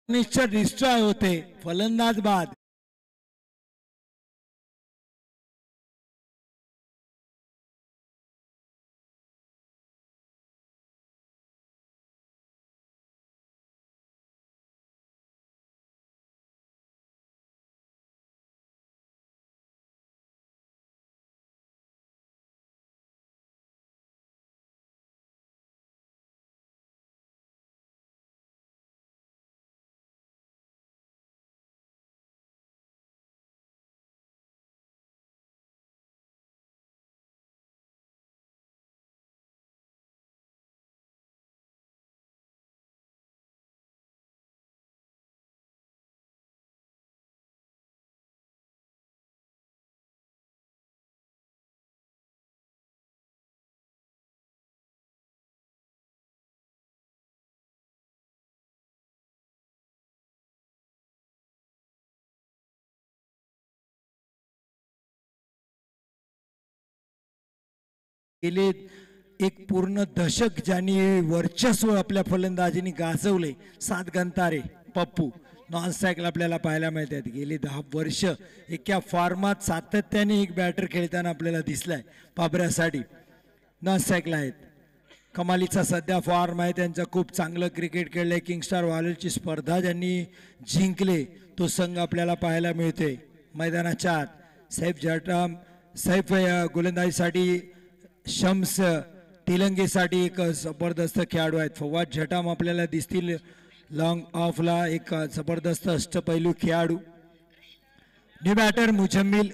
निश्चित डिस्ट्रॉय होते फलंदाज बाद. गेले एक पूर्ण दशक ज्यांनी वर्चस्व आपल्या फलंदाजीने गाजवले 7 गंतारे पप्पू नॉन सायकल आपल्याला पाहायला मिळतात. गेली 10 वर्ष एका फॉर्मात सातत्याने एक बॅटर खेळताना आपल्याला दिसलाय. पाबऱ्यासाठी नॉन सायकल आहेत. कमालीचा सध्या फॉर्म आहे त्यांचा. खूप चांगलं क्रिकेट खेळलंय. किंगस्टार वॉरियर्सची स्पर्धा ज्यांनी जिंकले तो संघ आपल्याला पाहायला मिळतोय मैदानाच्या आत. सैफ जटाम सैफ गोलंदाजीसाठी, शम्स तिलंगेसाठी एक जबरदस्त खेळाडू आहेत. फवाद झटाम आपल्याला दिसतील लॉंग ऑफला एक जबरदस्त अष्टपैलू खेळाडू. New batter Muzammil.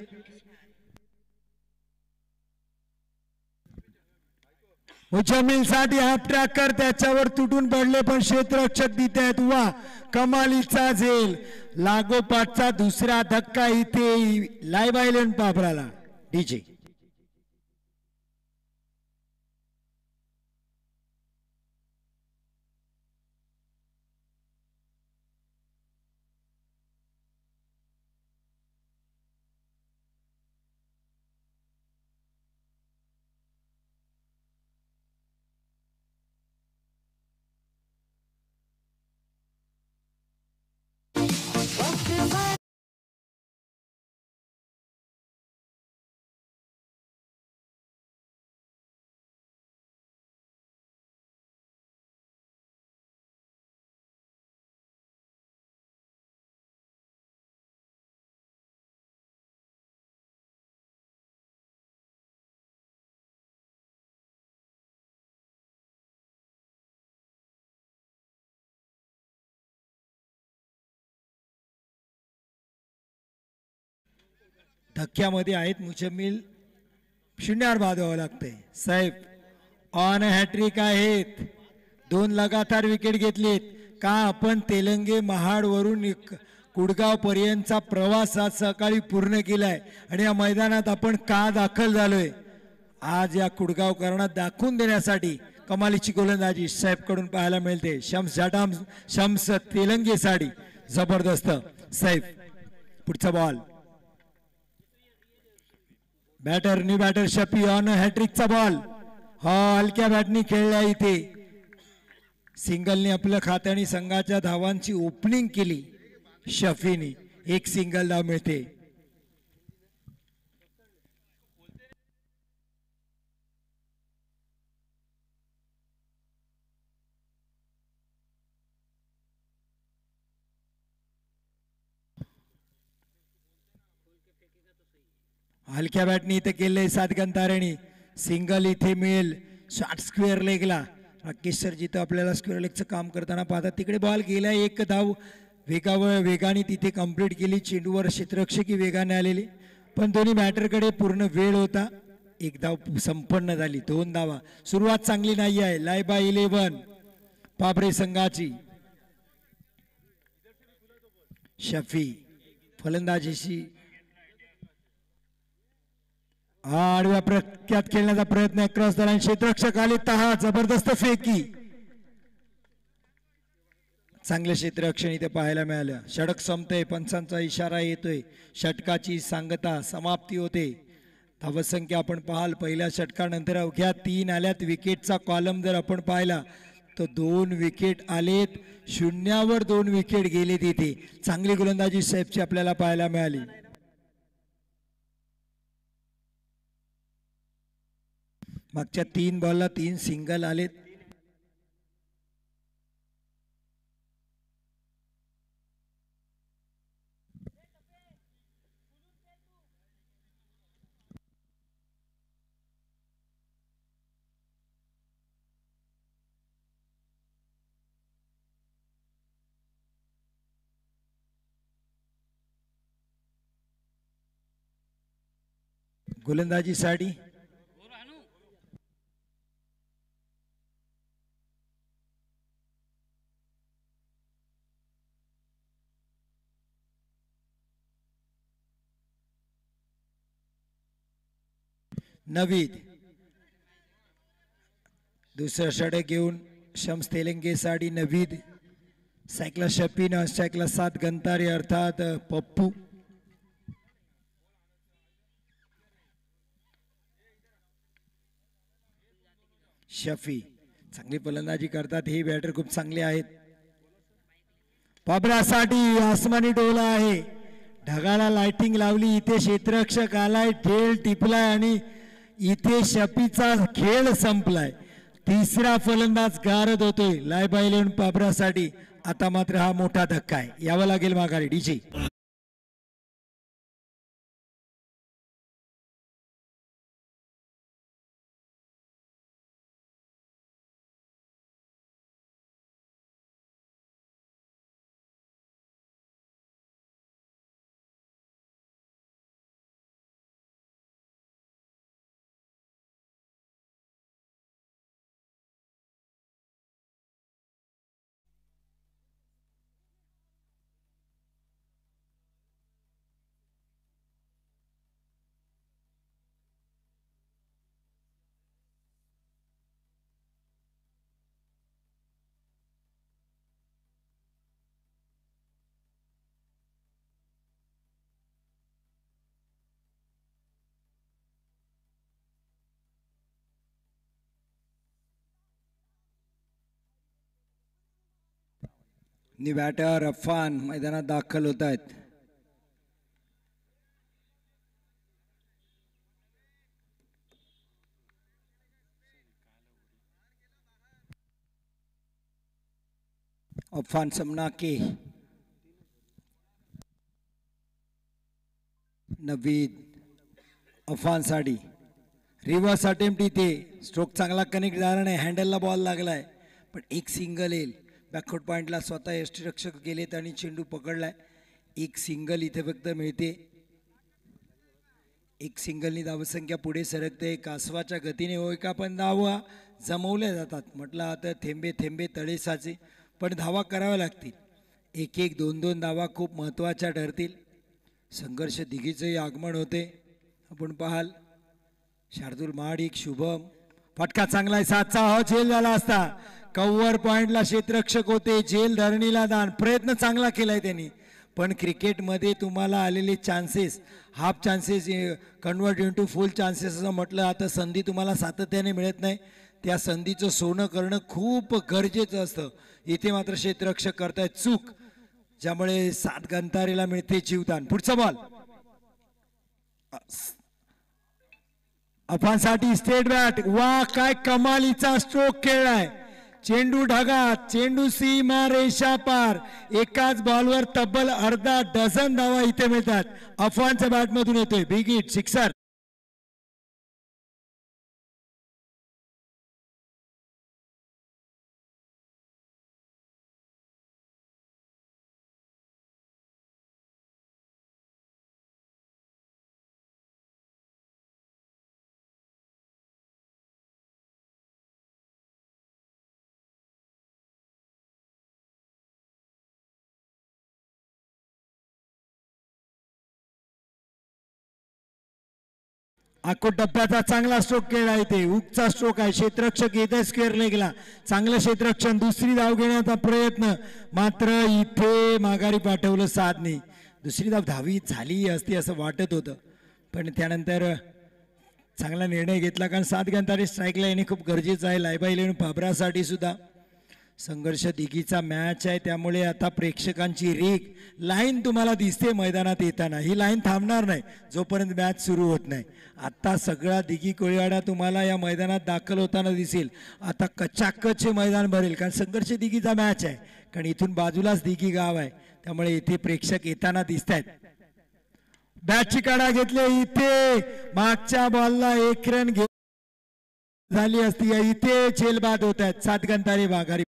मुजम्मिल साठी हाफ ट्रॅकर त्याच्यावर तुटून पडले पण क्षेत्ररक्षक देत आहेत. वा कमालीचा झेल. लागोपाठचा दुसरा धक्का इथे लाईव्ह आयलंड पाबराला. डीजे धक्क्यामध्ये आहेत मुजम्मिल. 0 बाद व्हावं लागतंय. सैफ ऑन हॅट्रिक आहेत. 2 लगातार विकेट घेतलीत. का आपण तेलंगे महाड वरून कुडगाव पर्यंतचा प्रवास आज सकाळी पूर्ण केलाय आणि या मैदानात आपण का दाखल झालोय आज या कुडगावकरांना दाखवून देण्यासाठी. कमालीची गोलंदाजी सैफ कडून पाहायला मिळते. शम्स जटाम शम्स तेलंगेसाठी जबरदस्त सैफ. पुढचा ball. Batter new batter Shafi on हॅट्रिकचा बॉल. हा हलक्या बॅटनी खेळला. इथे सिंगलने आपल्या खात्याने संघाच्या धावांची ओपनिंग केली. शफीने 1 सिंगल धाव मिळते. हलक्या बॅटनी इथे केले 7 गंतारेने. सिंगल इथे मिळेल. शॉर्ट स्क्वेअर लेगला राकेश सर जिथं आपल्याला स्क्वेअर लेगचं काम करताना पाहतात तिकडे बॉल गेला. 1 धाव वेगाने तिथे कंप्लीट केली. चेंडूवर क्षेत्ररक्षकी वेगाने आलेली पण दोन्ही बॅटरकडे पूर्ण वेळ होता. 1 धाव संपन्न झाली. 2 धावा. सुरुवात चांगली नाही आहे. लाईव्ह बाय 11 पाबरे संघाची. शफी फलंदाजीशी आडव्या प्रख्यात खेळण्याचा प्रयत्न. Cross the line. क्षेत्ररक्षक आले. तहा जबरदस्त फेकी. चांगले क्षेत्ररक्षण इथे पाहायला मिळालं. षटक संपतंय. पंचांचा इशारा येतोय. षटकाची सांगता समाप्ती होते. धावसंख्या आपण पाहाल पहिल्या षटकानंतर अवघ्या 3 आल्यात. विकेटचा कॉलम जर आपण पाहिला तर 2 विकेट आलेत, शून्यावर 2 विकेट गेले तिथे. चांगली गोलंदाजी सैफची आपल्याला पाहायला मिळाली. मागच्या 3 बॉलला 3 सिंगल आलेत. गोलंदाजीसाठी नवीद, दुसरा षटक घेऊन शम्स तेलंगेसाठी नवीद. सायकला शपीन, सायकला 7 गंतारे अर्थात पप्पू. शफी चांगली फलंदाजी करतात, हे बॅटर खूप चांगले आहेत. पाबरासाठी आसमानी डोला आहे, ढगाला लाइटिंग लावली, इथे क्षेत्ररक्षक आलाय, ठेल टिपलाय आणि इथे शफीचा खेळ संपलाय. तिसरा फलंदाज गारद होतोय लायबाई लेऊन पाबरासाठी. आता मात्र हा मोठा धक्का आहे, यावं लागेल माघारी. डीजी बॅटर अफान मैदानात दाखल होत आहेत. अफान समनाके, नवीद अफान साठी रिव्हर्स अटेम्प्ट. इथे स्ट्रोक चांगला कनेक्ट झाला नाही, हँडलला बॉल लागलाय, पण एक सिंगल येईल. बॅकफूट पॉइंटला स्वतः यष्टीरक्षक गेलेत आणि चेंडू पकडलाय. एक सिंगल इथे फक्त मिळते. एक सिंगलनी धावसंख्या पुढे सरकते. कासवाच्या गतीने होय का, पण धावा जमवल्या जातात. म्हटलं आता थेंबे थेंबे तळे साचे, पण धावा कराव्या लागतील. 1-1, 2-2 धावा खूप महत्त्वाच्या ठरतील. संघर्ष दिघीचंही आगमन होते. आपण पाहाल शार्दूल महाडिक, शुभम फटका चांगला आहे. 7चा हा झेल झाला असता. कव्हर पॉइंटला क्षेत्ररक्षक होते, झेल धरणीला दान. प्रयत्न चांगला केलाय त्यांनी, पण क्रिकेटमध्ये तुम्हाला आलेले chances half chances convert into full chances असं म्हटलं. आता संधी तुम्हाला सातत्याने मिळत नाही, त्या संधीचं सोनं करणं खूप गरजेचं असतं. इथे मात्र क्षेत्ररक्षक करतायत चूक, ज्यामुळे 7 गंतारेला मिळते जीवदान. पुढचा बॉल अफानसाठी स्टेट बॅट. वा काय कमालीचा स्ट्रोक खेळलाय. चेंडू ढगात, चेंडू सीमा रेषा पार. एकाच बॉलवर तब्बल अर्धा डझन धावा इथे मिळतात. अफानच्या बॅटमधून येतोय बिग हिट, सिक्सर. आकोट टप्प्याचा चांगला स्ट्रोक केला इथे. उगचा स्ट्रोक आहे. क्षेत्ररक्षक येते स्क्वेअर लेगला. चांगलं क्षेत्ररक्षण. दुसरी धाव घेण्याचा प्रयत्न, मात्र इथे माघारी पाठवलं साधने. दुसरी धाव धावी झाली असती असं वाटत होतं, पण त्यानंतर चांगला निर्णय घेतला, कारण 7 गंतारे स्ट्राईकला येणे खूप गरजेचं आहे. लायबाई लेऊन पाबरासाठी सुद्धा. संघर्ष दिघीचा मॅच आहे, त्यामुळे आता प्रेक्षकांची रेख लाईन तुम्हाला दिसते मैदानात येताना. ही लाईन थांबणार नाही जोपर्यंत मॅच सुरू होत नाही. आता सगळा दिघी कोळीवाडा तुम्हाला या मैदानात दाखल होताना दिसेल. आता कचाकच हे मैदान भरेल, कारण संघर्ष दिघीचा मॅच आहे, कारण इथून बाजूलाच दिघी गाव आहे, त्यामुळे इथे प्रेक्षक येताना दिसत आहेत. बॅटची काढा घेतले, इथे मागच्या बॉलला एक रन झाली असती, इथे झेलबाद होत आहेत. 7 गंतारे माघारी.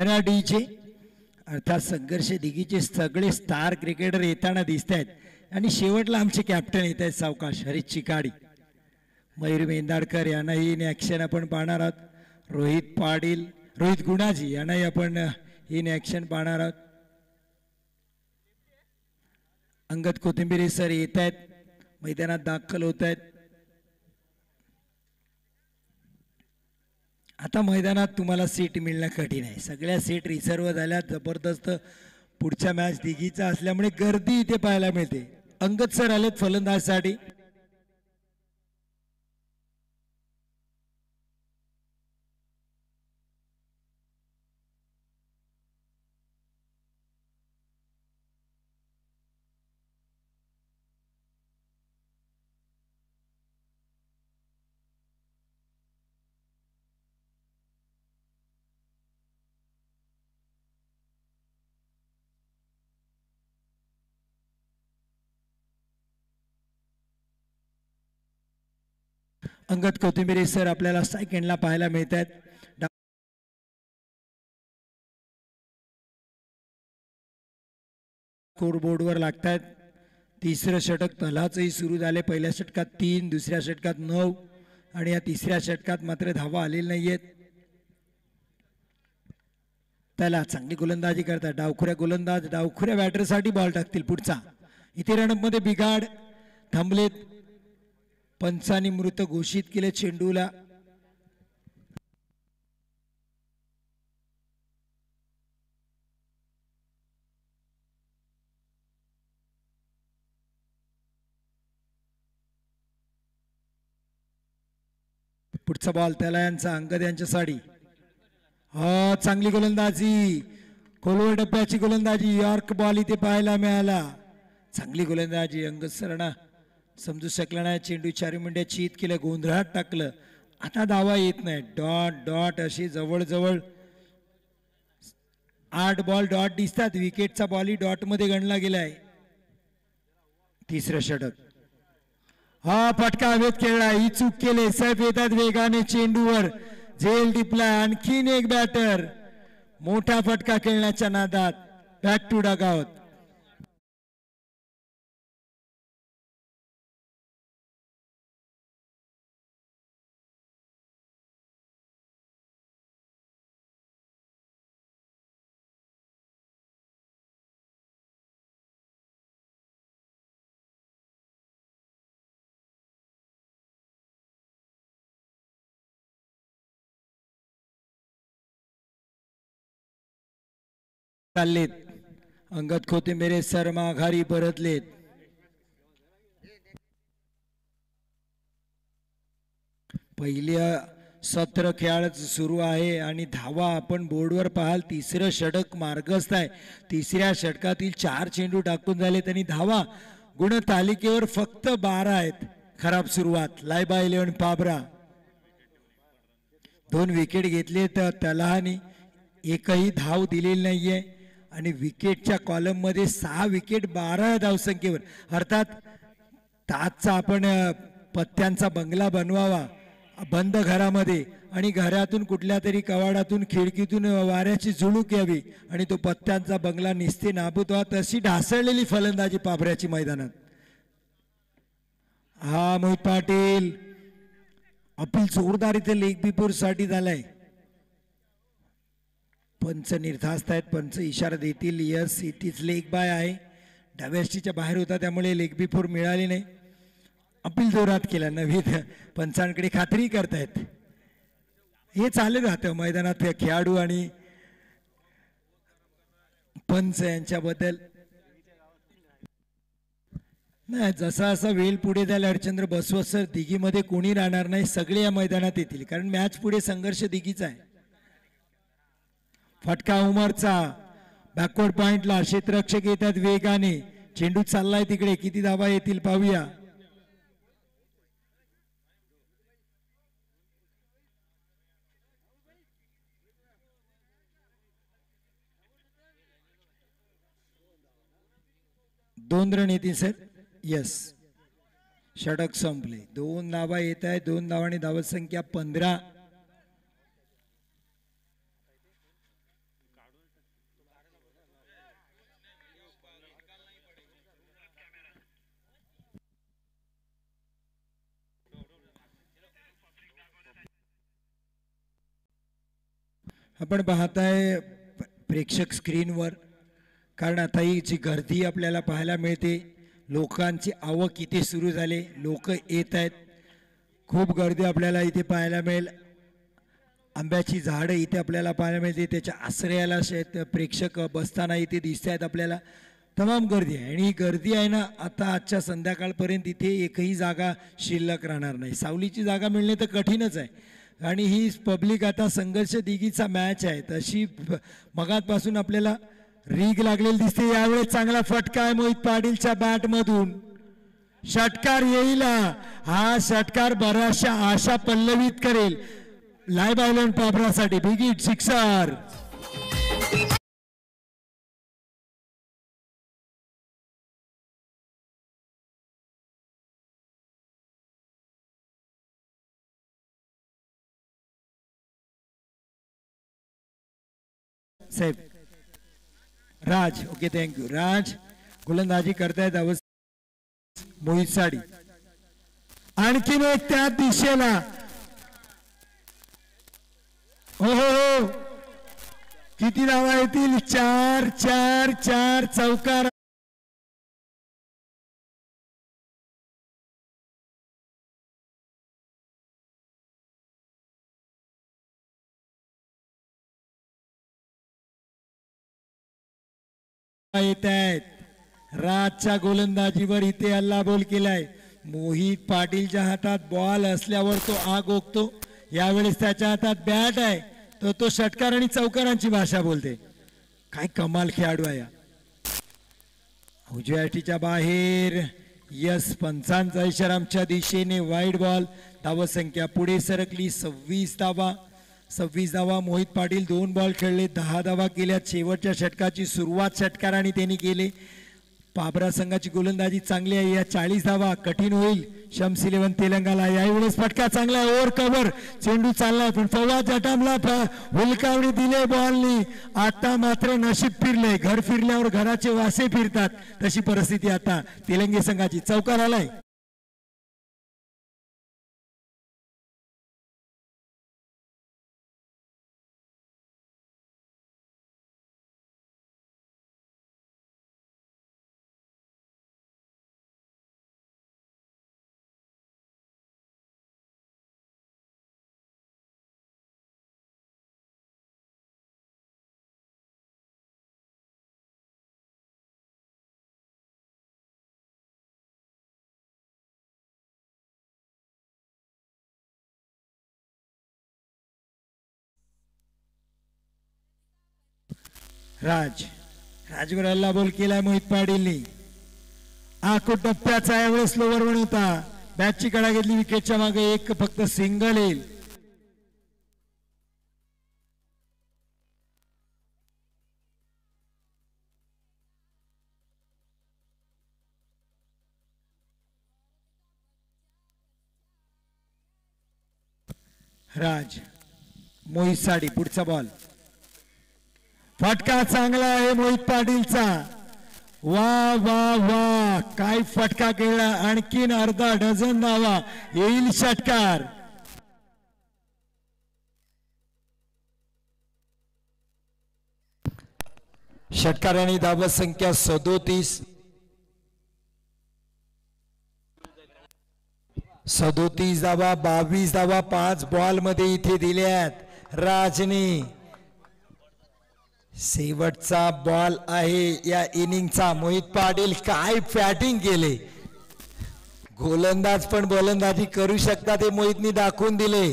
डीचे अर्थात संघर्ष दिघीचे सगळे स्टार क्रिकेटर येताना दिसत आहेत. आणि शेवटला आमचे कॅप्टन येत आहेत सावकाश हरीश चिकाडी, मयूर मेंदाडकर यांनाही इन ॲक्शन आपण पाहणार आहोत. रोहित पाटील, रोहित गुणाजी यांनाही आपण इन ॲक्शन पाहणार आहोत. अंगद कोथिंबिरे सर येत आहेत, मैदानात दाखल होत आहेत. आता मैदानात तुम्हाला सीट मिळणं कठीण आहे, सगळ्या सीट रिझर्व झाल्या. जबरदस्त पुढच्या मॅच दिघीचा असल्यामुळे गर्दी इथे पाहायला मिळते. अंगद सर आलेत फलंदाजसाठी. अंगद कोथिंबिरे सर आपल्याला सेकंडला पाहायला मिळत आहेत. स्कोरबोर्डवर लागतात. तिसरं षटक तलाचही सुरू झाले. पहिल्या षटकात 3, दुसऱ्या षटकात 9 आणि या तिसऱ्या षटकात मात्र धावा आलेल्या नाहीयेत. त्याला चांगली गोलंदाजी करतात डावखुऱ्या गोलंदाज. डावखुऱ्या बॅटरसाठी बॉल टाकतील पुढचा. इथे रणमध्ये बिघाड थांबलेत. पंचांनी मृत घोषित केले चेंडूला. पुढचा बॉल त्याला यांचा अंगद यांच्या साडी. हा चांगली गोलंदाजी, खोलवर डब्याची गोलंदाजी, यॉर्क बॉल इथे पाहायला मिळाला. चांगली गोलंदाजी, अंगद सरणा समजू शकला नाही, चेंडू चारी मंड्या चीत केलं, गोंधळात टाकलं. आता धावा येत नाही. डॉट डॉट अशी जवळजवळ 8 बॉल डॉट दिसतात. विकेटचा बॉल डॉट मध्ये गणला गेलाय. तिसरं षटक. हा फटका हवेत खेळला, ही चूक केले. सैफ येतात वेगाने चेंडूवर, झेल टिपला. आणखीन एक बॅटर मोठा फटका खेळण्याच्या नादात बॅक टू डगआउट. चाललेत अंगद खोते मेरे सर माघारी परतलेत. पहिल्या सत्र खेळ सुरू आहे आणि धावा आपण बोर्डवर पाहाल. तिसरं षटक मार्गस्थ आहे. तिसऱ्या षटकातील 4 चेंडू टाकून झाले त्यांनी धावा गुणतालिकेवर फक्त 12 आहेत. खराब सुरुवात. लायबा 11 पाबरा 2 विकेट घेतले तर तलाहानी एकही धाव दिलेली नाहीये आणि विकेटच्या कॉलम मध्ये 6 विकेट 12 धावसंख्येवर. अर्थात ताजचा आपण पत्त्यांचा बंगला बनवावा बंद घरामध्ये आणि घरातून कुठल्या तरी कवाडातून खिडकीतून वाऱ्याची झुळूक यावी आणि तो पत्त्यांचा बंगला निस्ते नाबूत व्हावा, तशी ढासळलेली फलंदाजी पाभऱ्याची मैदानात. हा मोहित पाटील अपील जोरदार इथे लेग बिफोर साठी झालाय. पंच निर्धास्त आहेत. पंच इशारा देतील. यस इथेच लेग बाय आहे. डाव्याष्टीच्या बाहेर होता त्यामुळे लेग बिफोर मिळाली नाही. अपील जोरात केला. नवीन पंचांकडे खात्री करतायत. हे चालू राहतं मैदानात खेळाडू आणि पंच यांच्याबद्दल. नाही जसा असा वेळ पुढे जाईल हरचंद्र बसवत सर दिघीमध्ये कोणी राहणार नाही. सगळे या मैदानात येतील कारण मॅच पुढे संघर्ष दिघीचा आहे. फटका उमरचा बॅकवर्ड पॉइंटला. क्षेत्ररक्षक येतात वेगाने. चेंडू चाललाय तिकडे. किती धावा येतील पाहूया. दोन रन येतील सर. यस षटक संपले. 2 धावा येत आहे. 2 धावांनी धावत संख्या 15. आपण पाहताय प्रेक्षक स्क्रीनवर कारण आता ही जी गर्दी आपल्याला पाहायला मिळते. लोकांची आवक इथे सुरू झाले. लोक येत आहेत. खूप गर्दी आपल्याला इथे पाहायला मिळेल. आंब्याची झाडं इथे आपल्याला पाहायला मिळते. त्याच्या आश्रयाला प्रेक्षक बसताना इथे दिसत आहेत आपल्याला. तमाम गर्दी आहे आणि ही गर्दी आहे ना आता आजच्या संध्याकाळपर्यंत इथे एकही जागा शिल्लक राहणार नाही. सावलीची जागा मिळणे तर कठीणच आहे आणि ही पब्लिक आता संघर्ष दिघीचा मॅच आहे तशी मगातपासून आपल्याला रीग लागलेली दिसते. यावेळेस चांगला फटका आहे मोहित पाटीलच्या बॅट मधून. षटकार येईल. हा षटकार बऱ्याचशा आशा पल्लवित करेल लाईव्ह आयलंड पाबरासाठी. Big hit sixer. साहेब राज ओके थँक्यू. राज गोलंदाजी करतायत मोहित साडी. आणखीन एक त्या दिशेला. हो हो हो किती धावा येतील. 4 4 4 चौकार. येत आहेत. राजच्या गोलंदाजीवर इथे हल्ला बोल केलाय. मोहित पाटीलच्या हातात बॉल असल्यावर तो आग ओकतो. यावेळेस त्याच्या हातात बॅट आहे, तो षटकार आणि चौकारांची भाषा बोलते. काय कमाल खेळाडू आहे. उजव्या अटीच्या बाहेर यस, पंचांचा इशारा आमच्या दिशेने. Wide ball. धावसंख्या पुढे सरकली. 26 धावा. 26 धावा. मोहित पाटील 2 बॉल खेळले, 10 धावा केल्या. शेवटच्या षटकाची सुरुवात षटकाराने त्यांनी केली. पाबरा संघाची गोलंदाजी चांगली आहे. या 40 धावा कठीण होईल शम्स 11 तेलंगणा. यावेळेस फटका चांगला आहे. ओव्हर कव्हर चेंडू चाललाय, पण फवाद जटामला हुलकावणी दिले बॉलनी. आता मात्र नशीब फिरले. घर फिरल्यावर घराचे वासे फिरतात, तशी परिस्थिती आता तेलंगी संघाची. चौकार आलाय. राजगुराला बॉल केलाय मोहित पाटीलनी. आखूट टप्प्याचा यावेळेस स्लोवर वन होता. बॅटची कडा घेतली. विकेटच्या मागे एक फक्त सिंगल येईल. मोहित साडी पुढचा बॉल. फटका चांगला आहे मोहित पाटीलचा. वा वा वा, काय फटका केला. आणखीन अर्धा डझन धावा येईल षटकार. षटकाराने धावा संख्या 37. 37 धावा. 22 धावा 5 बॉल मध्ये इथे दिल्यात. राजने शेवटचा बॉल आहे या इनिंगचा. मोहित पाटील काय फॅटिंग केले. गोलंदाज पण गोलंदाजी करू शकतात हे मोहितनी दाखवून दिले.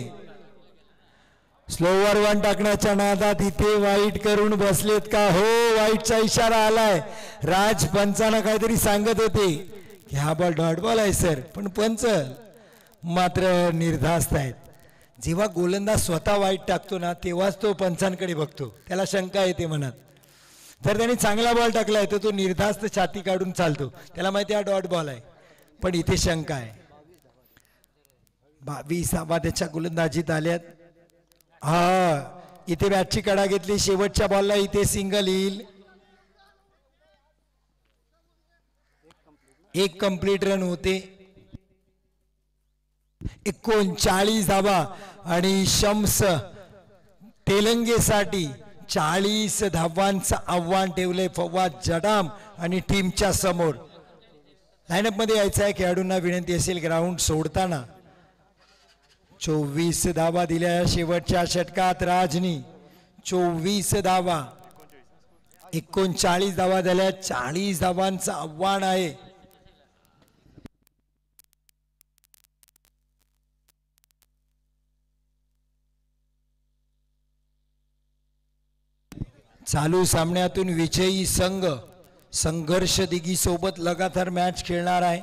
स्लोवर वन टाकण्याच्या नादात इथे वाईट करून बसलेत का. हो, वाईटचा इशारा आलाय. राज पंचांना काहीतरी सांगत होते की हा बॉल डॉट बॉल आहे सर, पण पंच मात्र निर्धास्त आहेत. जेव्हा गोलंदाज स्वतः वाईट टाकतो ना, तेव्हाच तो पंचांकडे बघतो. त्याला शंका येते मनात. जर त्याने चांगला बॉल टाकलाय तर तो निर्धास्त छाती काढून चालतो. त्याला माहिती हा डॉट बॉल आहे, पण इथे शंका आहे. 22 धावा त्याच्या गोलंदाजीत आल्यात. इथे बॅटची कडा घेतली. शेवटच्या बॉलला इथे सिंगल येईल. एक कंप्लीट रन होते. 39 धावा आणि शम्स तेलंगेसाठी 40 धावांचं आव्हान ठेवलंय फवाद जडाम आणि टीमच्या समोर. लाईनअप मध्ये यायचं आहे. खेळाडूंना विनंती असेल ग्राउंड सोडताना. 24 धावा दिल्या शेवटच्या षटकात. राजनी 24 धावा. 39 धावा झाल्या. 40 धावांचं आव्हान आहे. चालू सामन्यातून विजयी संघ संघर्ष दिघी सोबत लगातार मॅच खेळणार आहे.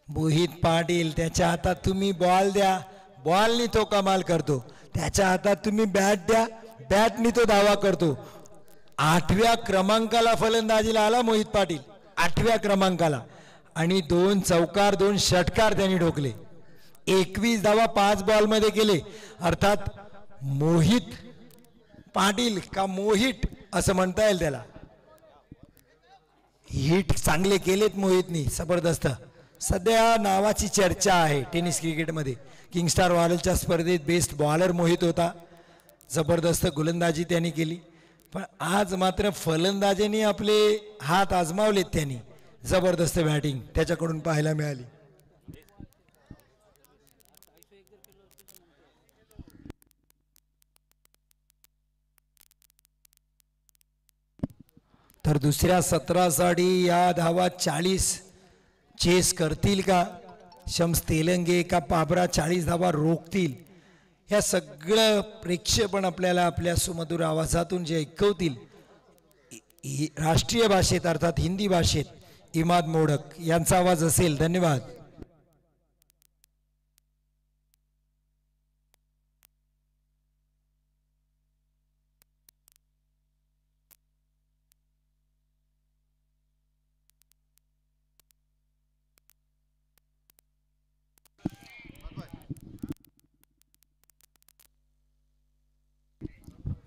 मोहित पाटील त्याच्या हातात तुम्ही बॉल द्या, बॉलनी तो कमाल करतो. त्याच्या हातात तुम्ही बॅट द्या, बॅटनी तो दावा करतो. 8व्या क्रमांकाला फलंदाजीला आला मोहित पाटील. 8व्या क्रमांकाला. आणि 2 चौकार 2 षटकार त्यांनी ठोकले. 21 धावा 5 बॉल मध्ये केले. अर्थात मोहित पाटील का मोहित असं म्हणता येईल त्याला. हिट चांगले केलेत मोहितनी. जबरदस्त. सध्या नावाची चर्चा आहे टेनिस क्रिकेटमध्ये. किंगस्टार रॉयलच्या स्पर्धेत बेस्ट बॉलर मोहित होता. जबरदस्त गोलंदाजी त्यांनी केली. पण आज मात्र फलंदाजीने आपले हात आजमावलेत त्यांनी. जबरदस्त बॅटिंग त्याच्याकडून पाहायला मिळाली. तर दुसऱ्या 17 साठी या धावा 40 चेस करतील का. शम्स तेलंगे का पाबरा 40 धावा रोखतील, ह्या सगळं प्रेक्षेपण आपल्याला आपल्या सुमधुर आवाजातून जे ऐकवतील राष्ट्रीय भाषेत अर्थात हिंदी भाषेत इमाद मोडक यांचा आवाज असेल. धन्यवाद.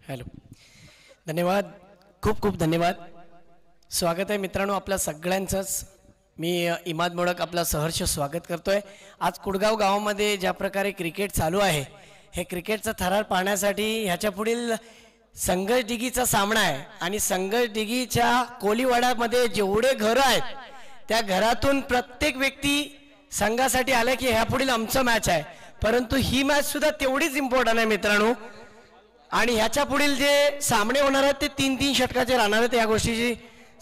हॅलो, धन्यवाद, खूप खूप धन्यवाद. स्वागत आहे मित्रांनो आपल्या सगळ्यांचंच. मी इमाद मोडक आपला सहर्ष स्वागत करतोय. आज कुडगाव गावामध्ये ज्या प्रकारे क्रिकेट चालू आहे, हे क्रिकेटचा थरार पाहण्यासाठी ह्याच्या पुढील संघर्ष डिगीचा सामना आहे. आणि संघर्ष डिगीच्या कोलीवाड्यामध्ये जेवढे घरं आहेत त्या घरातून प्रत्येक व्यक्ती संघासाठी आला की ह्या पुढील आमचं मॅच आहे. परंतु ही मॅच सुद्धा तेवढीच इम्पॉर्टंट आहे मित्रांनो. आणि ह्याच्या पुढील जे सामने होणार आहेत ते 3-3 षटकाचे राहणार आहेत. या गोष्टीची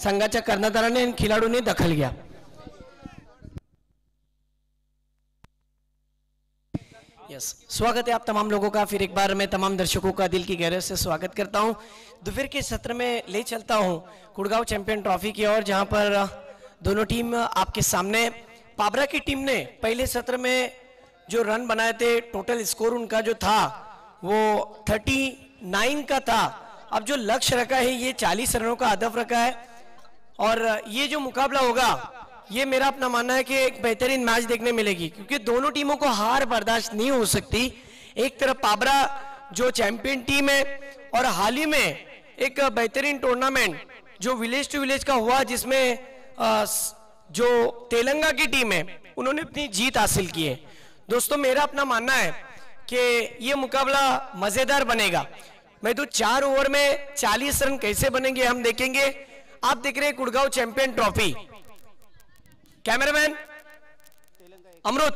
संघाच्या कर्णधाराने आणि खिलाडूंनी दखल घ्या. यस, स्वागत है आप तमाम लोगों का. फिर एक बार मैं तमाम दर्शकों का दिल की गहराई से स्वागत करता हूं. दोपहर के सत्र में ले चलता हूं कुड़गांव चैंपियन ट्रॉफी की ओर, जहां पर दोनों टीम आपके सामने. पाबरा की टीम ने पहले सत्र में जो रन बनाए थे, टोटल स्कोर उनका जो था वो 39 का था. अब जो लक्ष्य रखा है ये 40 रनों का हदफ रखा है. और ये जो मुकाबला होगा ये मेरा अपना मानना है कि एक बेहतरीन मैच देखने मिलेगी, क्योंकि दोनों टीमों को हार बर्दाश्त नहीं हो सकती. एक तरफ पाबरा जो चैंपियन टीम है और हाल ही में एक बेहतरीन टूर्नामेंट जो विलेज टू विलेज का हुआ, जिसमें जो तेलंगा की टीम है उन्होंने अपनी जीत हासिल की है. दोस्तों, मेरा अपना मानना है कि ये मुकाबला मजेदार बनेगा. मैं तो 4 ओवर में 40 रन कैसे बनेंगे हम देखेंगे. आप देख रहे हैं कुड़गांव चैंपियन ट्रॉफी. कैमरामैन अमृत,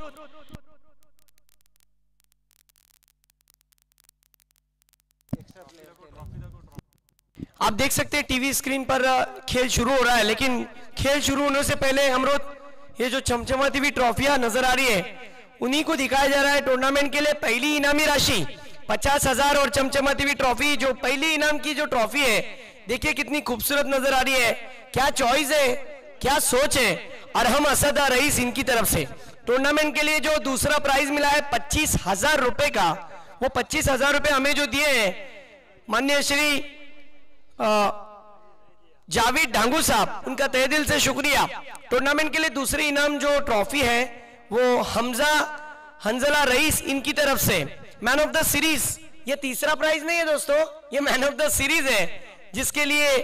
आप देख सकते हैं टीवी स्क्रीन पर खेल शुरू हो रहा है, लेकिन खेल शुरू होने से पहले अमृत, ये जो चमचमाती हुई ट्रॉफियां नजर आ रही है उन्हीं को दिखाया जा रहा है. टूर्नामेंट के लिए पहली इनामी राशि 50,000 और चमचमाती हुई ट्रॉफी, जो पहली इनाम की जो ट्रॉफी है, देखिए कितनी खूबसूरत नजर आ रही है. क्या चॉइस है, क्या सोच है. अरहम असद रईस इनकी तरफ से टूर्नामेंट के लिए जो दूसरा प्राइज मिला है 25,000 रुपए का, वो 25,000 रुपए हमें जो दिए हैं माननीय श्री जावेद ढांगू साहब, उनका तहे दिल से शुक्रिया. टूर्नामेंट के लिए दूसरी इनाम जो ट्रॉफी है वो हंजला रईस इनकी तरफ से मैन ऑफ द सीरीज. ये तीसरा प्राइज नहीं है दोस्तों, ये मैन ऑफ द सीरीज है, जिसके लिए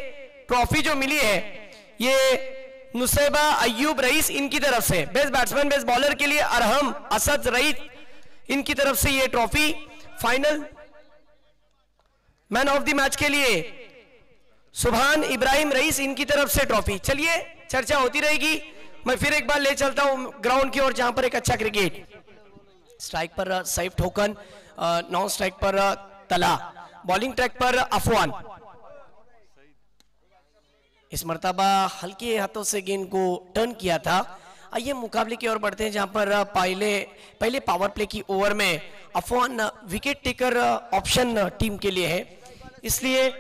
ट्रॉफी जो मिली है ये नुसैबा अय्यूब रईस इनकी तरफ से. बेस्ट बैट्समैन बेस्ट बॉलर के लिए अरहम असद रईस इनकी तरफ से ये trophy. Final man of the match के लिए सुभान इब्राहिम रईस इनकी तरफ से ट्रॉफी. चलिए, चर्चा होती रहेगी. मैं फिर एक बार ले चलता हूं ग्राउंड की ओर, जहां पर एक अच्छा क्रिकेट. स्ट्राइक पर सैफ ठोकन, नॉन स्ट्राइक पर तला, बॉलिंग ट्रैक पर अफवान. इस मर्तबा हल्के हाथों से गेंद को टर्न किया था. आइए मुकाबले की ओर बढ़ते हैं, जहां पर पहले पावर प्ले की ओवर में Afwan wicket taker option team के लिए है, इसलिए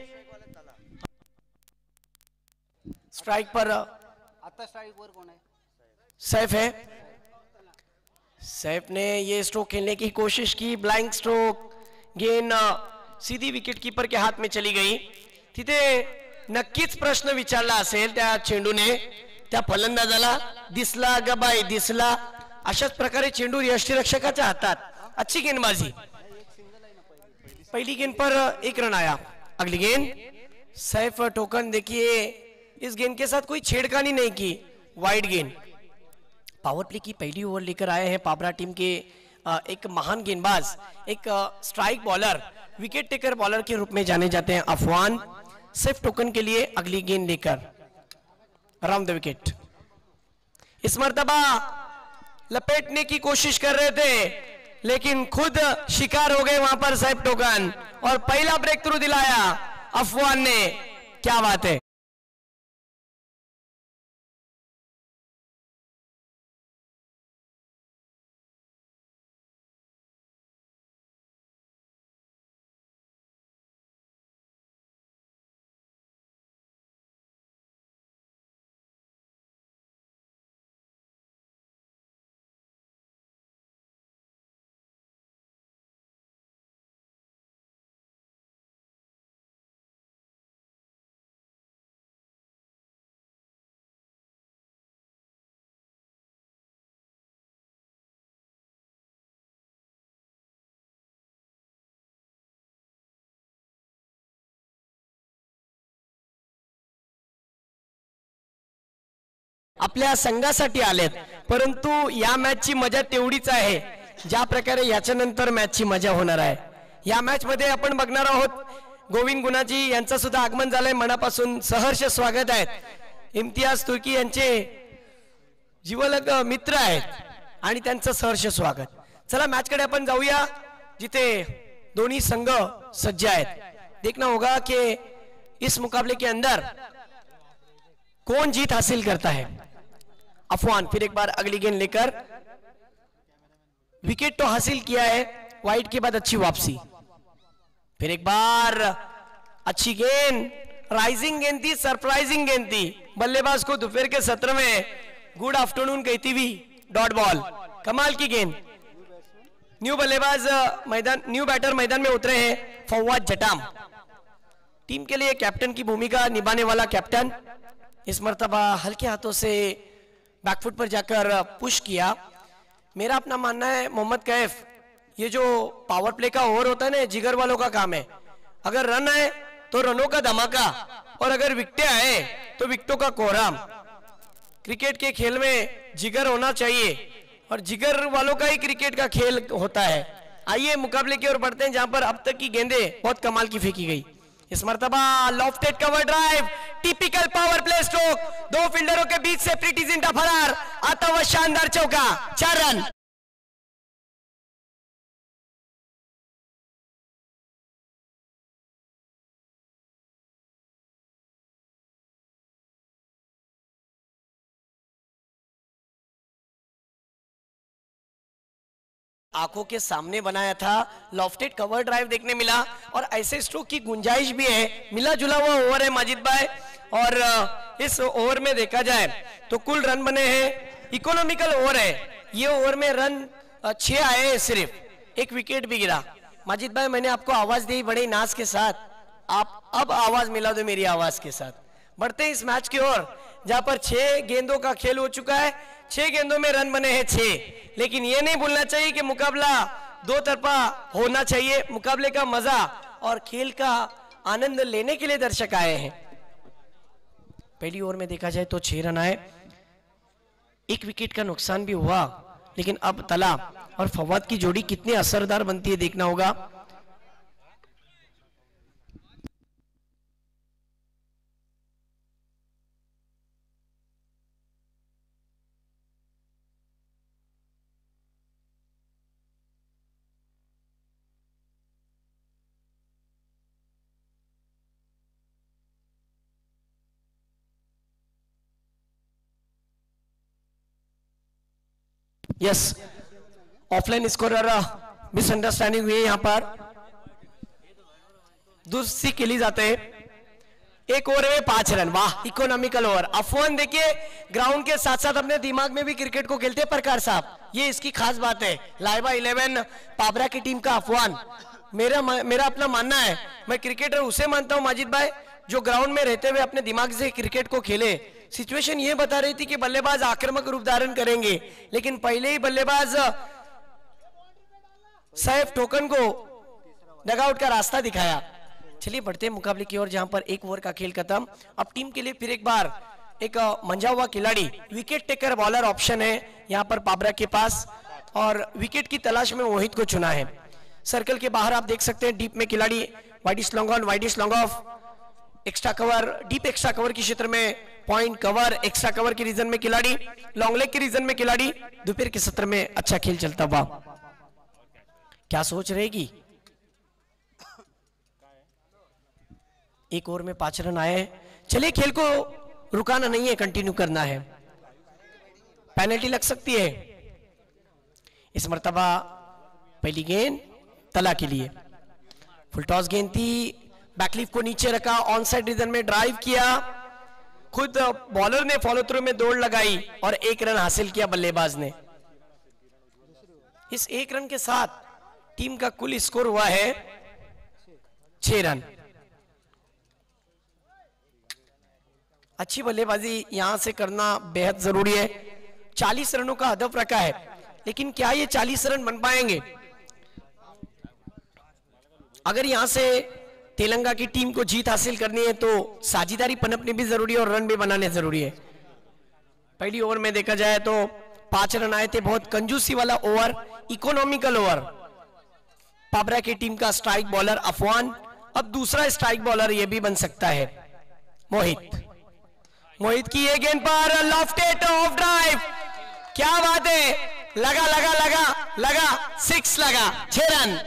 स्ट्राइक पर सैफ है. सैफ ने ये स्ट्रोक खेलने की कोशिश की, ब्लैंक स्ट्रोक, गेंद सीधी विकेट कीपर के हाथ में चली गई. तिथे नक्कीच प्रश्न विचारला असेल त्या चेंडूने त्या फलंदाजाला, दिसला ग बाई दिसला. अशाच प्रकारे चेंडू यष्टिरक्षकाच्या हातात. अच्छी गेंदबाजी. पहली गेंद पर 1 रन आया. अगली गेंद सैफ टोकन, देखिए इस गेंद के साथ कोई छेड़खानी नहीं की, वाइड गेंद. पावर प्ले की पहली ओवर लेकर आए हैं पाबरा टीम के एक महान गेंदबाज, एक strike bowler, wicket taker bowler के रूप में जाने जाते हैं अफवान. सिर्फ टोकन के लिए अगली गेंद लेकर अराउंड द विकेट. इस मर्तबा लपेटने की कोशिश कर रहे थे, लेकिन खुद शिकार हो गए वहां पर सैफ टोकन, और पहला ब्रेक थ्रू दिलाया अफवान ने. क्या बात है. आपल्या संघासाठी आलेत, परंतु या मॅचची मजा तेवढीच आहे ज्या प्रकारे याच्यानंतर मॅचची मजा होणार आहे. या मॅच मध्ये आपण बघणार आहोत गोविंद गुणाजी यांचं सुद्धा आगमन झालंय. मनापासून सहर्ष स्वागत आहे. इम्तियाज तुर्की यांचे जीवलग मित्र आहेत आणि त्यांचं सहर्ष स्वागत. चला मॅच कडे आपण जाऊया जिथे दोनों संघ सज्ज आहेत. देखना होगा कि इस मुकाबले के अंदर कौन जीत हासिल करता है. अफवान फिर एक बार अगली गेंद लेकर, विकेट तो हासिल किया है, वाइड के बाद अच्छी वापसी. फिर एक बार अच्छी गेंद, राइजिंग गेंद थी, सरप्राइजिंग गेंद थी. बल्लेबाज को दोपहर के सत्र में गुड आफ्टरनून कहती हुई डॉट बॉल. कमाल की गेंद. न्यू बल्लेबाज मैदान, न्यू बैटर मैदान में उतरे हैं फवाद जटाम. टीम के लिए कैप्टन की भूमिका निभाने वाला कैप्टन. इस मर्तबा हल्के हाथों से बैकफुट पर जाकर पुश किया. मेरा अपना मानना है मोहम्मद कैफ, ये जो पावर प्ले का ओवर होता है ना, जिगर वालों का काम है. अगर रन आए तो रनों का धमाका, और अगर विकेटें आए तो विकेटों का कोहराम. क्रिकेट के खेल में जिगर होना चाहिए और जिगर वालों का ही क्रिकेट का खेल होता है. आइए मुकाबले की ओर बढ़ते हैं जहां पर अब तक की गेंदें बहुत कमाल की फेंकी गई. इस मर्तबा lofted cover drive, typical power play stroke, दो फील्डरों के बीच से प्रीति जिंटा फरार, आता हुआ शानदार चौका, 4 रन. आंखों के सामने बनाया था, लॉफ्टेड कवर ड्राइव देखने मिला और ऐसे स्ट्रोक की गुंजाइश भी है. मिला जुला हुआ ओवर है माजिद भाई, और इस ओवर में देखा जाए तो कुल रन बने हैं, इकोनॉमिकल ओवर है. ये ओवर में रन 6 आए हैं, सिर्फ एक विकेट भी गिरा. माजिद भाई मैंने आपको आवाज दी बड़े नाज के साथ, आप अब आवाज मिला दो मेरी आवाज के साथ. बढ़ते हैं इस मैच की ओर जहां पर 6 गेंदों का खेल हो चुका है. 6 गेंदों में रन बने हैं 6. लेकिन यह नहीं भूलना चाहिए कि मुकाबला दो तरफा होना चाहिए. मुकाबले का मजा और खेल का आनंद लेने के लिए दर्शक आए हैं. पहली ओवर में देखा जाए तो 6 रन आए, 1 विकेट का नुकसान भी हुआ. लेकिन अब तला और फवाद की जोड़ी कितनी असरदार बनती है देखना होगा. यस, ऑफलाइन स्कोरर मिसअंडरस्टैंडिंग हुई है यहां पर, दूसरी खेली जाते हैं. 1 ओवर में 5 रन, वाह इकोनॉमिकल ओवर. अफवान देखिए ग्राउंड के साथ साथ अपने दिमाग में भी क्रिकेट को खेलते हैं प्रकार साहब, ये इसकी खास बात है. लाइबा 11 पाबरा की टीम का अफवान. मेरा अपना मानना है, मैं क्रिकेटर उसे मानता हूं माजिद भाई जो ग्राउंड में रहते हुए अपने दिमाग से क्रिकेट को खेले. सिचुएशन ये बता रही थी कि बल्लेबाज आक्रामक रूप धारण करेंगे, लेकिन पहले ही बल्लेबाज सैफ टोकन को डगआउट का रास्ता दिखाया. चलिए बढ़ते हैं मुकाबले की ओर जहां पर 1 ओवर का खेल खत्म. अब टीम के लिए फिर एक बार एक मंझा हुआ खिलाड़ी, विकेट टेकर बॉलर ऑप्शन है यहां पर पाबरा के पास, और विकेट की तलाश में मोहित को चुना है. सर्कल के बाहर आप देख सकते हैं डीप में खिलाड़ी, widish long on, widish long off, extra cover, deep extra cover के क्षेत्र में पॉइंट कवर, एक्स्ट्रा कवर के रीजन में खिलाड़ी, लॉन्ग लेग के रीजन में खिलाड़ी. दोपहर के सत्र में अच्छा खेल चलता हुआ. क्या सोच रहेगी. 1 ओवर में 5 रन आए. चलिए खेल को रुकाना नहीं है, कंटिन्यू करना है. पेनल्टी लग सकती है. इस मर्तबा पहली गेंद तला के लिए, फुल टॉस गेंद थी, बैकलीफ को नीचे रखा, ऑन साइड रीजन में ड्राइव किया, खुद बॉलर ने फॉलो थ्रू में दौड़ लगाई और 1 रन हासिल किया बल्लेबाज ने. इस 1 रन के साथ टीम का कुल स्कोर हुआ है 6 रन. अच्छी बल्लेबाजी यहां से करना बेहद जरूरी है. 40 रनों का हदफ रखा है, लेकिन क्या ये 40 रन बन पाएंगे. अगर यहां से तेलंगाना की टीम को जीत हासिल करनी है तो साझेदारी पनपनी भी जरूरी है और रन भी बनाने जरूरी है. पहली ओवर में देखा जाए तो 5 रन आए थे, बहुत कंजूसी वाला ओवर, इकोनॉमिकल ओवर। पाबरा की टीम का स्ट्राइक बॉलर अफवान, अब दूसरा स्ट्राइक बॉलर ये भी बन सकता है मोहित की ये गेंद पर लॉफ्टेड ऑफ ड्राइव, क्या बात है, लगा लगा लगा लगा, 6 लगा, 6 run.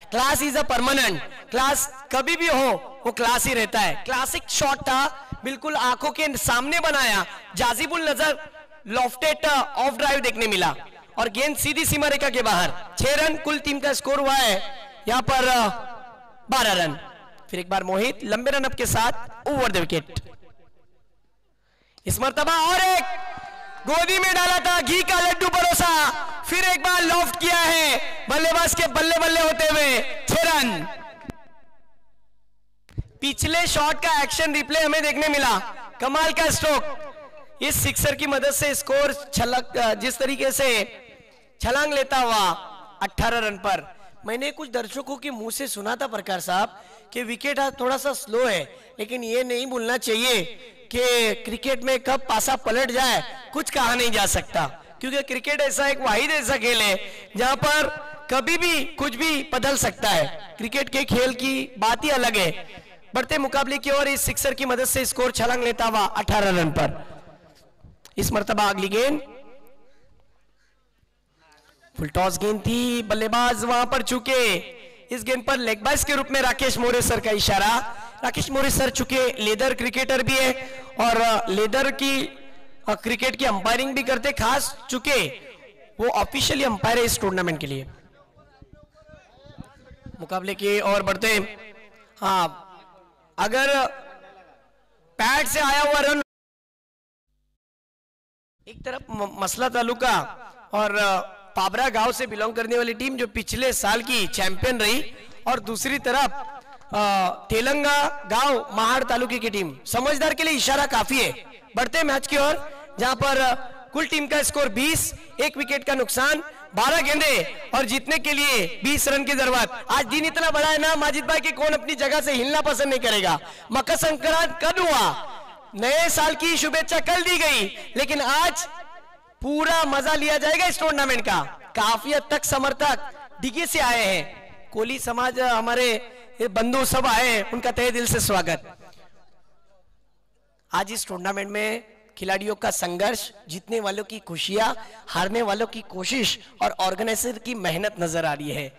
Class is a permanent, class कभी भी हो वो क्लास ही रहता है। क्लासिक शॉट था, बिल्कुल आंखों के सामने बनाया, जाजिबुल नजर लॉफ्टेड ऑफ ड्राइव देखने मिला और गेंद सीधी सीमा रेखा के बाहर। 6 रन कुल टीम का स्कोर हुआ है यहां पर 12 रन। फिर एक बार मोहित लंबे रन अप के साथ ओवर द विकेट। इस मर्तबा और एक गोदी में डाला था घी का लड्डू परोसा, फिर एक बार लॉफ्ट किया है, बल्लेबाज के बल्ले बल्ले होते हुए 6 रन। पिछले शॉट का एक्शन रिप्ले हमें देखने मिला, कमाल का स्ट्रोक, इस सिक्सर की मदद से स्कोर जिस तरीके से छलांग लेता हुआ 18 रन पर। मैंने कुछ दर्शकों के मुंह से सुना था प्रकार साहब कि विकेट आज थोड़ा सा स्लो है, लेकिन ये नहीं भूलना चाहिए कि क्रिकेट में कब पासा पलट जाए कुछ कहा नहीं जा सकता, क्योंकि क्रिकेट ऐसा एक वाहिद ऐसा खेल है जहां पर कभी भी कुछ भी बदल सकता है। क्रिकेट के खेल की बात ही अलग है। बढ़ते मुकाबले की ओर इस सिक्सर की मदद से स्कोर छलांग लेता हुआ 18 रन पर। इस मर्तबा अगली गेंद फुल टॉस गेंद थी, बल्लेबाज वहां पर चुके, इस गेंद पर लेग बाइस के रूप में राकेश मोरे सर का इशारा। राकेश मोरे सर चुके लेदर क्रिकेटर भी है और लेदर की क्रिकेट की अंपायरिंग भी करते, खास चुके वो ऑफिशियली अंपायर है इस टूर्नामेंट के लिए। मुकाबले की ओर बढ़ते, हाँ अगर पैड से आया हुआ रन, एक तरफ मसला तालुका और पाबरा गांव से बिलोंग करने वाली टीम जो पिछले साल की चैंपियन रही, और दूसरी तरफ तेलंगा गांव महाड़ तालुके की टीम। समझदार के लिए इशारा काफी है। बढ़ते मैच की ओर जहां पर कुल टीम का स्कोर 20, 1 विकेट का नुकसान, 12 गेंदे और जीतने के लिए 20 रन की जरूरत। आज दिन इतना बड़ा है ना माजिद भाई कि कौन अपनी जगह से हिलना पसंद नहीं करेगा। मकर संक्रांत कल हुआ, नए साल की शुभेच्छा कल दी गई, लेकिन आज पूरा मजा लिया जाएगा इस टूर्नामेंट का। काफी हद तक समर्थक डिगी से आए हैं, कोली समाज हमारे बंधु सब आए हैं, उनका तहे दिल से स्वागत। आज इस टूर्नामेंट में खिलाड़ियों का संघर्ष, जीतने वालों की खुशियां, हारने वालों की कोशिश और ऑर्गेनाइजर की मेहनत नजर आ रही है।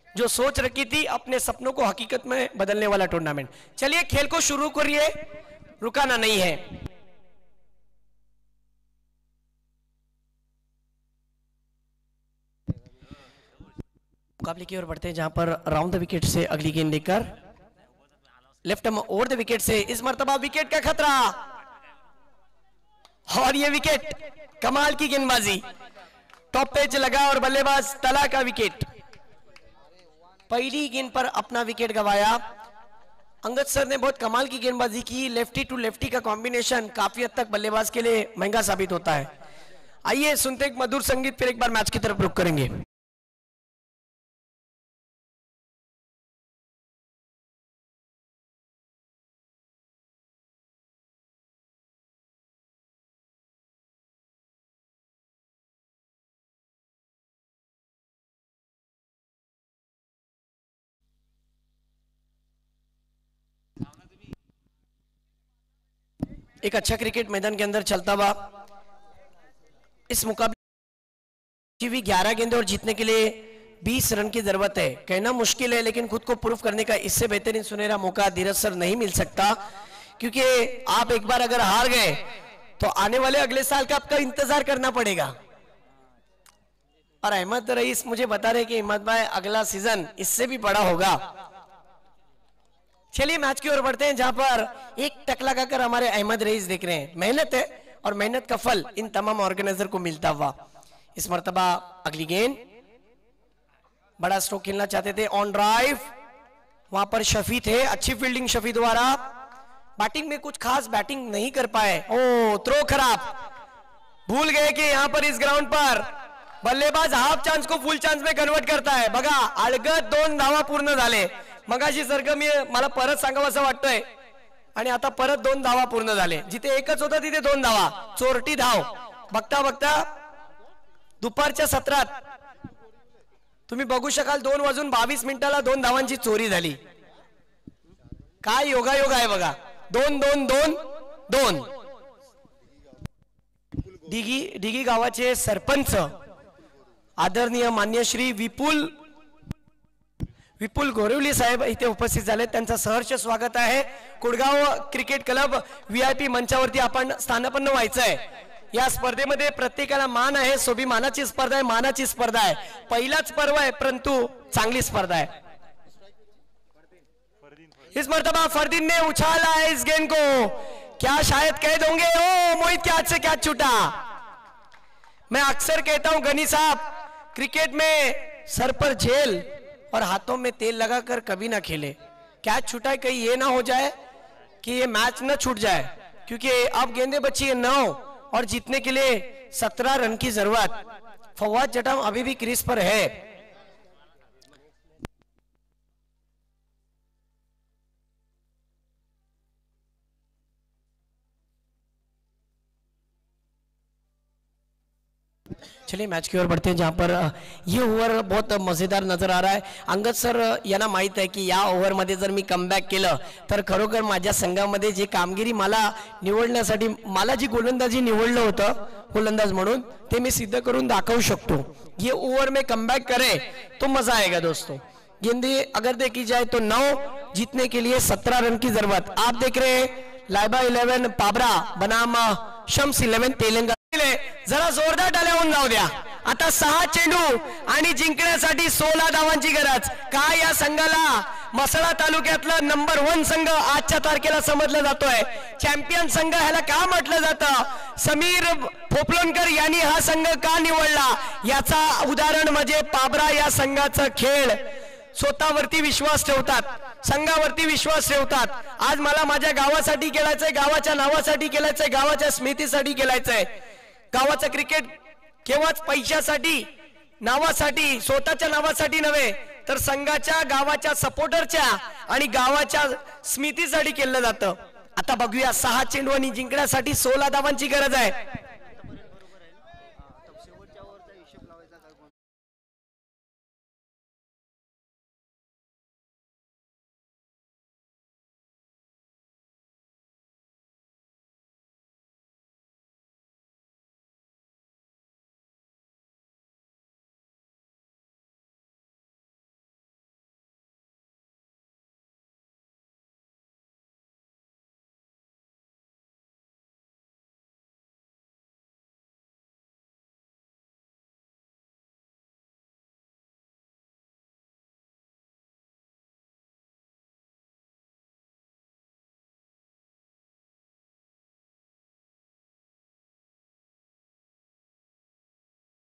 जो सोच रखी थी अपने सपनों को हकीकत में बदलने वाला टूर्नामेंट। चलिए खेल को शुरू करिए, रुकाना नहीं है। मुकाबले की ओर बढ़ते हैं जहां पर राउंड द विकेट से अगली गेंद लेकर लेफ्ट में ओवर द विकेट से इस मर्तबा विकेट का खतरा, और ये विकेट कमाल की गेंदबाजी, टॉप पेच लगा और बल्लेबाज तला का विकेट। पहली गेंद पर अपना विकेट गंवाया। अंगद सर ने बहुत कमाल की गेंदबाजी की, लेफ्टी टू लेफ्टी का कॉम्बिनेशन काफी हद तक बल्लेबाज के लिए महंगा साबित होता है। आइए सुनते एक मधुर संगीत, फिर एक बार मैच की तरफ रुख करेंगे। एक अच्छा क्रिकेट मैदान के अंदर चलता हुआ इस मुकाबले की 11 गेंदे और जीतने के लिए 20 रन की जरूरत है। कहना मुश्किल है, लेकिन खुद को प्रूफ करने का इससे बेहतरीन सुनहरा मौका धीरज सर नहीं मिल सकता, क्योंकि आप एक बार अगर हार गए तो आने वाले अगले साल का आपका इंतजार करना पड़ेगा। और अहमद रईस मुझे बता रहे कि हिम्मत भाई अगला सीजन इससे भी बड़ा होगा। चलिए मैच की ओर बढ़ते हैं जहां पर एक टक लगाकर हमारे अहमद रईस देख रहे हैं। मेहनत है, और मेहनत का फल इन तमाम ऑर्गेनाइजर को मिलता हुआ। इस मर्तबा अगली गेंद, बड़ा स्ट्रोक खेलना चाहते थे, ऑन ड्राइव, वहां पर शफी थे, अच्छी फील्डिंग शफी द्वारा, बैटिंग में कुछ खास बैटिंग नहीं कर पाए। ओ थ्रो खराब, भूल गए कि यहां पर इस ग्राउंड पर बल्लेबाज हाफ चान्स को फुल चान्स में कन्वर्ट करता है। बघा अलगद 2 धावा पूर्ण झाले, मगाशी सरगम मला परत सांगावं असं वाटतंय, आणि आता परत 2 धावा पूर्ण झाले, जिथे एकच होता तिथे 2 धावा, चोरटी धाव। बघता बघता दुपारच्या सत्रात तुम्ही बघू शकाल 2:22 2 धावांची चोरी झाली। काय योगायोग आहे बघा, 2-2-2-2। दिघी गावाचे सरपंच आदरणीय मान्य श्री विपुल गोरेवली साहेब इथे उपस्थित झाले, त्यांचं सहर्ष स्वागत आहे। कुडगाव क्रिकेट क्लब VIP मंचावरती आपण स्थानापन्न व्हायचंय। या स्पर्धेमध्ये प्रत्येकाला मान आहे, स्वाभिमानाची स्पर्धा आहे, मानाची स्पर्धा आहे, पहिलाच पर्व आहे परंतु चांगली स्पर्धा है। इस मर्तबा फरदीन ने उछाला है इस गेंद को, क्या शायद कह दोगे ओ मोहित के हाथ से क्या छूटा। मैं अक्सर कहता हूं गनी साहब, क्रिकेट में सर पर झेल और हाथों में तेल लगाकर कभी ना खेले। कैच छूटा है, कहीं ये ना हो जाए कि ये मैच ना छूट जाए, क्योंकि अब गेंदे बची है 9 और जीतने के लिए 17 रन की जरूरत। फवाद जटम अभी भी क्रीज पर है। चलिए मैच की ओर बढ़ते हैं, जहां पर ये ओव्हर बहुत मजेदार नजर आ रहा है। अंगद सर यांना माहित आहे की या ओव्हर मध्ये जर मी कमबॅक केलं तर खरोखर माझ्या संघामध्ये जी कामगिरी मला निवडण्यासाठी मला जी गोलंदाजी निवडलं होतं गोलंदाज म्हणून ते मी सिद्ध करून दाखवू शकतो। ये ओव्हर में कमबैक करे तो मजा आएगा दोस्तों। गेंदे अगर देखी जाए तो 9 जीतने के लिए 17 रन की जरूरत। आप देख रहे हैं लाइबा 11 पाबरा बनाम शम्स 11 तेलंगाना। जरा जोरदार टाळ्या होऊन जाऊ द्या। आता 6 चेंडू आणि जिंकण्यासाठी 16 धावांची गरज। काय या संघाला मसळा तालुक्यातला नंबर 1 संघ आजच्या तारखेला समजला जातोय, चॅम्पियन संघ ह्याला का म्हटलं जातं, समीर पोपलोनकर यांनी हा संघ का निवडला याचा उदाहरण म्हणजे पाबरा या संघाचा खेळ। स्वतःवरती विश्वास ठेवतात, संघावरती विश्वास ठेवतात। आज मला माझ्या गावासाठी खेळायचंय, गावाच्या नावासाठी खेळायचंय, गावाच्या स्मृतीसाठी खेळायचंय। गावाचं क्रिकेट केवळच पैशासाठी नावासाठी स्वतःच्या नावासाठी नव्हे तर संघाच्या गावाच्या सपोर्टरच्या आणि गावाच्या स्मृतीसाठी केलं जातं। आता बघूया 6 चेंडू आणि जिंकण्यासाठी 16 धावांची गरज आहे।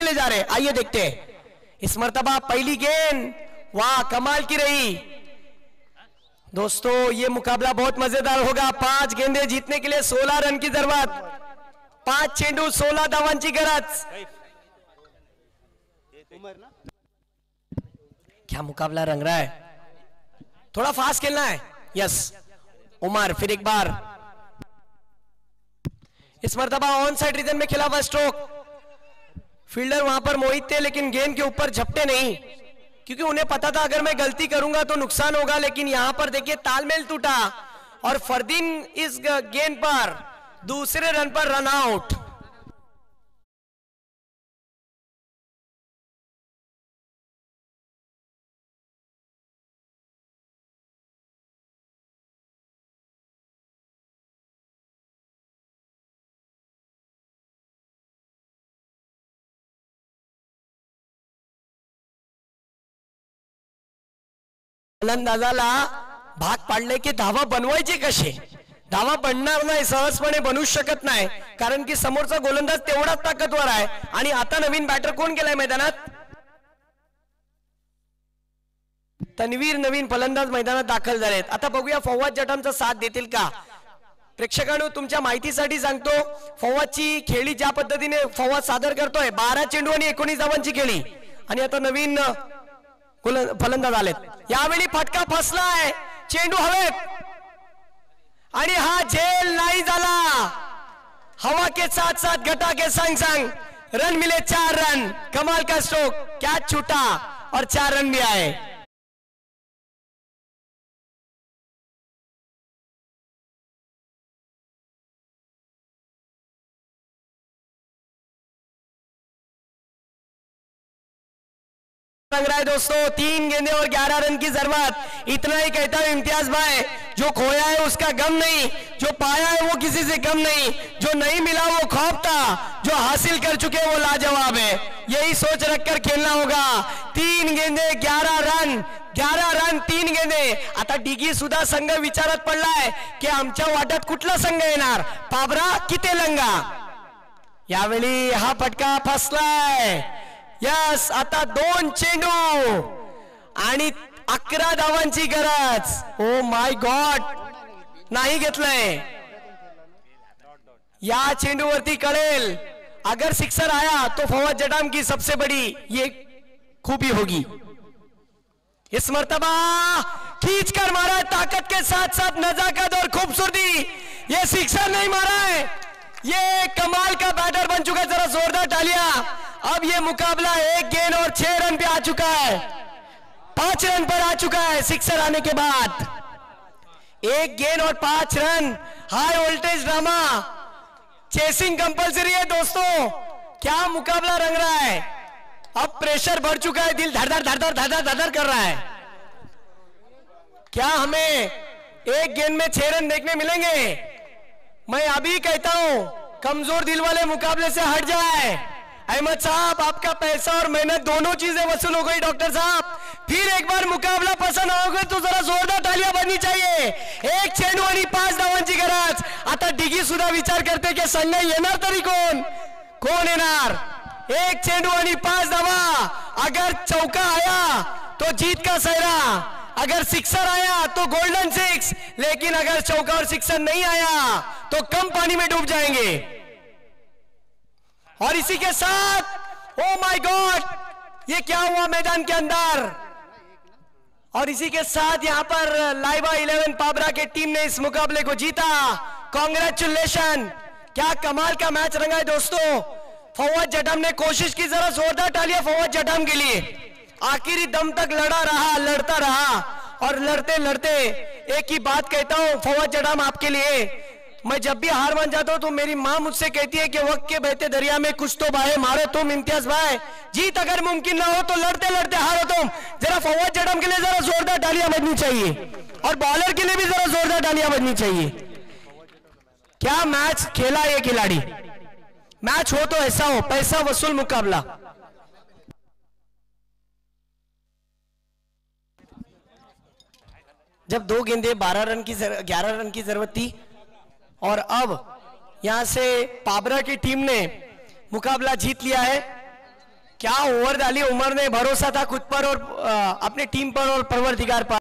जा रहे आइए देखते हैं। इस मर्तबा पहली गेंद, वाह कमाल की रही दोस्तों। ये मुकाबला बहुत मजेदार होगा। 5 गेंदे जीतने के लिए 16 रन की जरूरत, 5 चेंडू 16 धावांची गरज। क्या मुकाबला रंग रहा है, थोड़ा फास्ट खेलना है। यस उमर फिर एक बार, इस मर्तबा ऑन साइड रीजन में खेला हुआ स्ट्रोक। फील्डर वहां पर मोहित थे लेकिन गेंद के ऊपर झपटे नहीं, क्योंकि उन्हें पता था अगर मैं गलती करूंगा तो नुकसान होगा। लेकिन यहां पर देखिए तालमेल टूटा और फरदीन इस गेंद पर दूसरे रन पर रन आउट। फलंदाजाला भाग पाडले की धावा बनवायचे कसे, धावा बनणार नाही, सहजपणे बनू शकत नाही, कारण की समोरचा गोलंदाज तेवढाच ताकदवर आहे. आणि आता नवीन बॅटर कोण केलाय मैदानात? तन्वीर नवीन फलंदाज मैदानात दाखल झालेत. आता बघूया फौवाद जटामचा साथ देतील का. प्रेक्षकांनो, तुमच्या माहितीसाठी सांगतो, फौवादची खेळी ज्या पद्धतीने फौवाद सादर करतोय, 12 चेंडू आणि 19 धावांची खेळी. आणि आता नवीन फलंदाज आलेत. यावेळी फटका फसलाय, चेंडू हवेत आणि हा झेल नाही झाला. हवा के साथ साथ घटा के संग संग रन मिले 4 रन. कमाल का स्ट्रोक, कैच छूटा और 4 रन भी आए. लग रहा है दोस्तों, 3 गेंदे और 11 रन की जरूरत. इतना ही कहता हूं इम्तियाज भाई, जो खोया है उसका गम नहीं, जो पाया है वो किसी से कम नहीं, जो नहीं मिला वो खौफ था, जो हासिल कर चुके वो लाजवाब है. यही सोच रखकर खेलना होगा. 3 गेंदे 11 रन, 11 रन 3 गेंदे. आता डिगी सुद्धा संघ विचारात पडलाय की आमच्या वाट्यात कुठला संघ येणार, पाबरा की तेलंगा. यावेळी हा फटका फसलाय. यस, आता 2 चेंडू आणि 11 धावांची गरज. ओ माय गॉड, नाही घेतलंय. या चेंडूवरती कळेल, अगर सिक्सर आया तो फौवाद जटाम की सबसे बड़ी ये खूबी होगी. इस मर्तबा खींच कर मारा, ताकत के साथ साथ नजाकत और खूबसूरती. ये सिक्सर नहीं मारा है, ये कमाल का बैटर बन चुका है. जरा जोरदार तालियां. अब ये मुकाबला 1 गेंद और 6 रन पे आ चुका है, 5 रन पर आ चुका है सिक्सर आने के बाद. 1 गेंद और 5 run. High voltage drama, chasing compulsory है दोस्तों. क्या मुकाबला रंग रहा है. अब प्रेशर बढ़ चुका है, दिल धड़धड़ धड़धड़ धड़धड़ धड़धड़ कर रहा है. क्या हमें 1 गेंद में 6 रन देखने मिलेंगे? मैं अभी कहता हूं, कमजोर दिल वाले मुकाबले से हट जाए. अहमद साहब, आपका पैसा और मेहनत दोनों चीजें वसूल हो गई. डॉक्टर साहब, फिर एक बार मुकाबला पसंद आओगे तो जरा जोरदार तालियां बजनी चाहिए. 1 चेंडू आणि 5 धावांची गरज. आता डिगी सुद्धा विचार करते की संघ येणार तरी कोण येणार. 1 चेंडू आणि 5 धावा. अगर चौका आया तो जीत का सहरा, अगर सिक्सर आया तो गोल्डन 6, लेकिन अगर चौका और सिक्सर नहीं आया तो कम पानी में डूब जाएंगे. और इसी के साथ, ओ माय गॉड, ये क्या हुआ मैदान के अंदर. और इसी के साथ यहां पर लाइवा 11 पाबरा के टीम ने इस मुकाबले को जीता. कांग्रेचुलेशन. क्या कमाल का मैच रंगा है दोस्तों. फौवाद जटाम ने कोशिश की, जरा जोरदार तालियां फौवाद जटाम के लिए. आखिरी दम तक लड़ा रहा, लड़ता रहा, और लड़ते लड़ते एक ही बात कहता हूं फौवाद जटाम आपके लिए, मैं जब भी हार मान जाता हूं तो मेरी मां मुझसे कहती है कि वक्त के बहते दरिया में कुछ तो बाहे मारो तुम इम्तियाज भाई. जीत अगर मुमकिन ना हो तो लड़ते लड़ते हारो तुम. जरा फौवाद जटाम के लिए जरा जोरदार तालियां बजनी चाहिए, और बॉलर के लिए भी जरा जोरदार तालियां बजनी चाहिए. क्या मैच खेला ये खिलाड़ी. मैच हो तो ऐसा हो, पैसा वसूल मुकाबला. जब 2 गेंदे 11 रन की जरूरत थी, और अब यहां से पाबरा की टीम ने मुकाबला जीत लिया है. क्या ओवर डाली उमर ने, भरोसा था खुद पर और अपनी टीम पर और परवरदिगार पर.